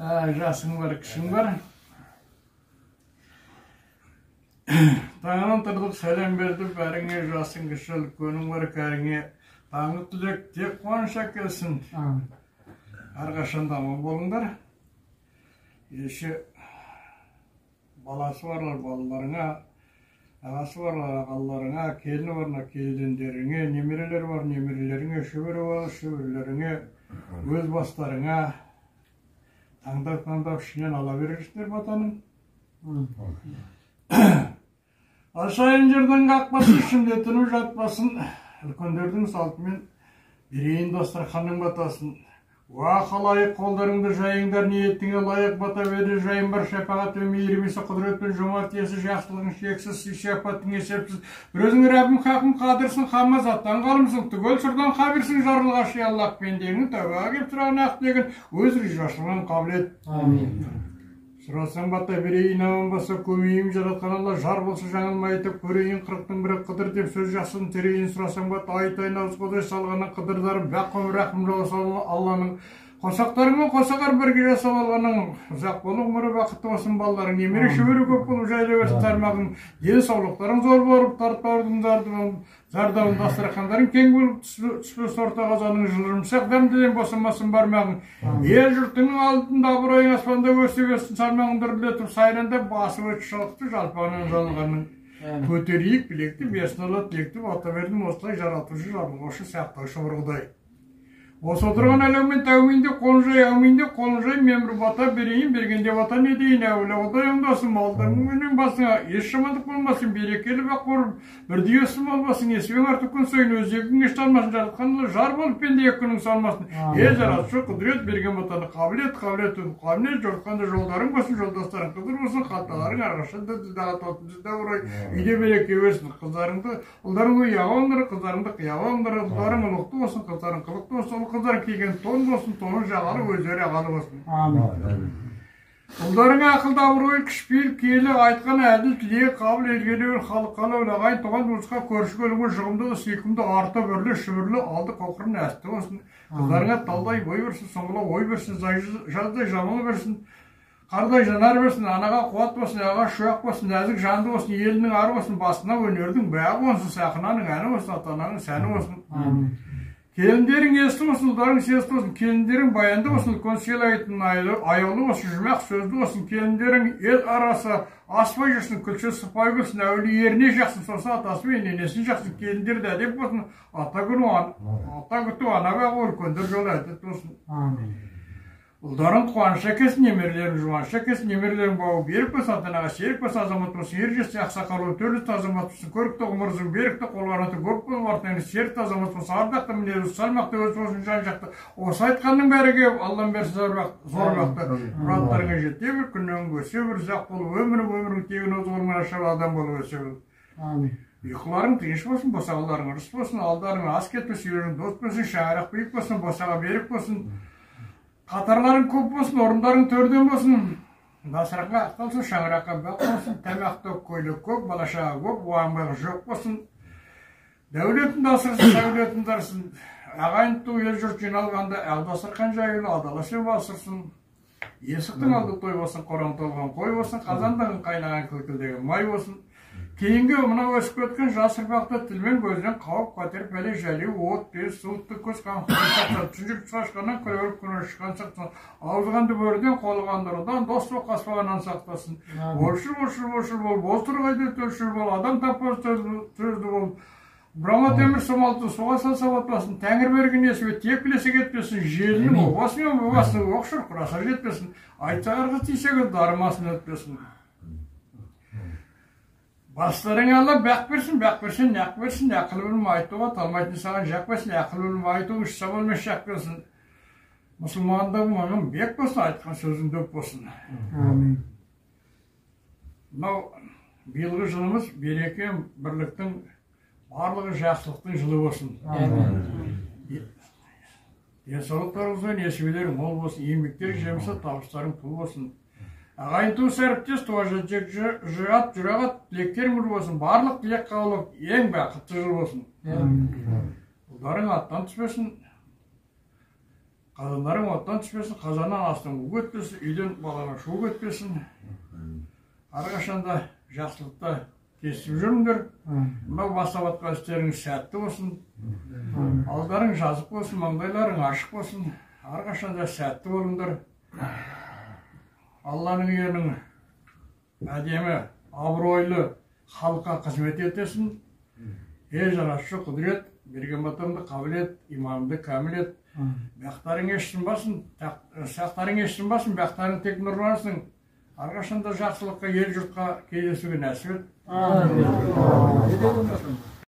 Жасың бар, кішің бар. Таңнан тұрдық, сәлем берді, бәріңе жасың кіші, үлкенің бар, кәріңе. Таңғы түлек тек қуаныш әкелсін. Әрқашанда аман болыңдар. Еші баласы барлар балаларыңа, ағасы барлар ағаларыңа, келіні барлар келіндеріңе, немерелер бар немерелеріңе, шөбері бар шөберелеріңе, өз бастарыңа таңдап ішінен ала берерсіңдер батаның. Ашайын жерден қақпасын, ішімдетініп жатпасын, үлкендердің салтымен берейін дастарханның батасын. Уа халайық қолдарыңды жайыңдар, ниетіңе лайық бата бері жайын бар, шапағат пен мейірбесі, құдірет пен жомарт иесі, жақсылығың шексіз, сый-сияпаттың есепсіз. Бір өзің рәбім хақым қадырсың, хамма заттан қалымсың, түгел сұрдан қабірсің, жарылға ши Аллах пендеңін, тәуаға кеп сұрағын ақ деген, өз ризашылығын қабілет. Сұрасаң бата берейін, аман баса көмейім, жаратқан Алла жар болса жаңылмай айтып, көрейін қырықтың бірі қыдыр деп сөз жақсын терейін. Сұрасаң бата айтайын ауыз қодай салғаны қыдырдары бәқ қөмір рақым жаусы Алланың. Қосақтарымен қосағар бірге жасап алғаның, ұзақ болу ғұмыры бақытты болсын балаларың, немере шөбері көп болып жайлы берсін тармағың, дені саулықтарың зор болып, тартпаудың зардауын дастархандарың кең болып, түспес орта қазаның жылырымсақ дәмдіден босанмасын бармағың. Ел жұртының алдында абыройың аспанда өсе берсін, сармағыңды үрлетіп сайранда басып өтіп шалықты жалпағынан жалғанның. Көтерейік білекті, бесін алат лекті, бата бердім осылай жаратушы, жарылғышы, сақтаушы бұрғыдай. Осы отырған әлеумен тәумінде қолжай, әумінде қолжай, мемір бата берейін, бергенде бата не дейін, әуілі одай оңдасын, малдың өнің басыңа, еш жамандық болмасын, берекелі бақ қорып, бірді өсім болмасын, есімен артық күн сойын, өзегің еш талмасын, жаратқанлы жар болып пенде екінің салмасын. Жаратшы құдірет берген батаны қабілет жортқанды жолдарың болсын, жолдастарың қыдыр болсын, қалталарың арғашында дұздағы тотынызда ұрай, үйде береке өсін, қыздарыңды, ұлдарыңды ұяға оңдыры, қыздарыңды қияға оңдыры, ұлдарың ұлықты болсын, қыздарың қылықты болсын, қыздар киген тон болсын, тоны жағалы, өздері ағалы болсын. Ұлдарыңа ақылды абырой, кішпейіл, келі, айтқан әділ, тілек, қабыл, елгелеуін, халыққалы, өлағайын, туған туысқа, көрші көлігі, жұғымды, сүйкімді, арты бірлі, шүбірлі, алды қоқырын әсті болсын. Қыздарыңа талдай бой берсін, соңғыла ой берсін, жаздай жамалы берсін, қардай жанар берсін, анаға қуат болсын, аға шуақ болсын, нәзік жанды болсын, елінің ары болсын, басына өнердің бәғы болсын, сақынаның әні болсын, атананың сәні болсын. Келіндерің есті болсын, ұлдарың сесті болсын, келіндерің баянды болсын, үлкен сыйлайтын аяулы болсын, жұмақ сөзді болсын, келіндерің ел арасы аспай жүрсін, күлші сыпай болсын, әулі еріне жақсын, сосын атасы мен енесін жақсын, келіндер де әдеп болсын, ата күту ана бағы үлкендер жолы әдет болсын. Ұлдарың қуаныш әкесін, немерлерің жуаныш әкесін, немерлерің бауы берік болсын, атанаға серік болсын, азамат болсын, ер жесін, ақсақалы төрлісті азамат болсын, көрікті ғұмырзың, берікті қолғанаты көп болып, артыңыз серікті азамат болсын, ардақты мінезі, салмақты өз болсын, жан жақты. Осы айтқанның бәрі кеп, Аллам берсін зорбақты. Мұратlarыңа жете бір, күннен өсе бір, зақ болып, өмірің тегін өз олмен ашар адам болып өсе бір. Ұйқыларың тыныш болсын, босағаларың ұрыс болсын, алдарың ас кетпес, үйерің дос болсын, шаңырақ биік болсын, босаға берік болсын. Қатарларың көп болсын, орындарың төрден болсын. Дастарханға ақталсын, шаңыраққа бақ болсын, тамақты көйлек көп, балашаға көп, уаңбағы жоқ болсын. Дәулетін дасырсын, сәулетін дарсын. Ағайын ту ел жұрт жиналғанда ақ дастархан жайылы адаласын басырсын. Есіктің алды той болсын, қоран толған қой болсын, қазандығын қайнаған кілкілдеген май болсын. Кейінгі мұна өсіп өткен жас ұрпақты тілмен көзден қауіп қатер пәле жәлеу, от, пес, суытты көз қанқырын түнжік шашқаннан көріп күні шыққан сақтасын. Аузғанды бөрден қолғандырыдан достық қаспағанан сақтасын. Болшыл бол, боз тұрғайды төлшіл бол, адам таппас сөзді бол. Брама темір сымалты суға салса батпасын, тәңір берген есіме тек білесе кетпесін, желінің обасымен обасының оқшыр құраса жетпесін, айтсағарға тисегі дарымасын өтпесін. Бастарың алла бәқ берсін, нәқ берсін, ақыл білім айтуға, талмайтын саған жақ берсін, ақыл білім айтуға үш сабалмен шақ берсін. Мұсылмандағы маңын бек болсын, айтқан сөзін дөп болсын. Мынау биылғы жылымыз береке бірліктің, барлығы жақсылықтың жылы болсын. Денсаулықтарыңызбен несібелерің мол болсын, еңбектер жемісі, табыстарың пұл болсын. Ағайын туыс әріптес, туажы жығат, жүрағат, тілектер мүр болсын, барлық тілек қағылып, ең бақытты жыл болсын. Ұлдарың аттан түспесін, Қазандарың оттан түспесін, қазаннан астың бу өтпесін, үйден балаңа шу өтпесін. Әрқашанда жақсылықта кесіп жүріңдер. Мынау бастап жатқан істеріңіз сәтті болсын. Алдарың жазық болсын, маңдайларың ашық болсын. Әрқашанда сәтті болыңдар. Алланың үйінің әдемі, абыройлы халыққа қызмет етесін. Жаратушы құдірет, берген батырыңды қабыл ет, иманыңды кәміл ет. Бақтарың ешсінбасын, сақтарың ешсінбасын, бақтарың тек нұрласын. Әрқашанда жақсылыққа, ел жұртқа кездесуге нәсіп ет.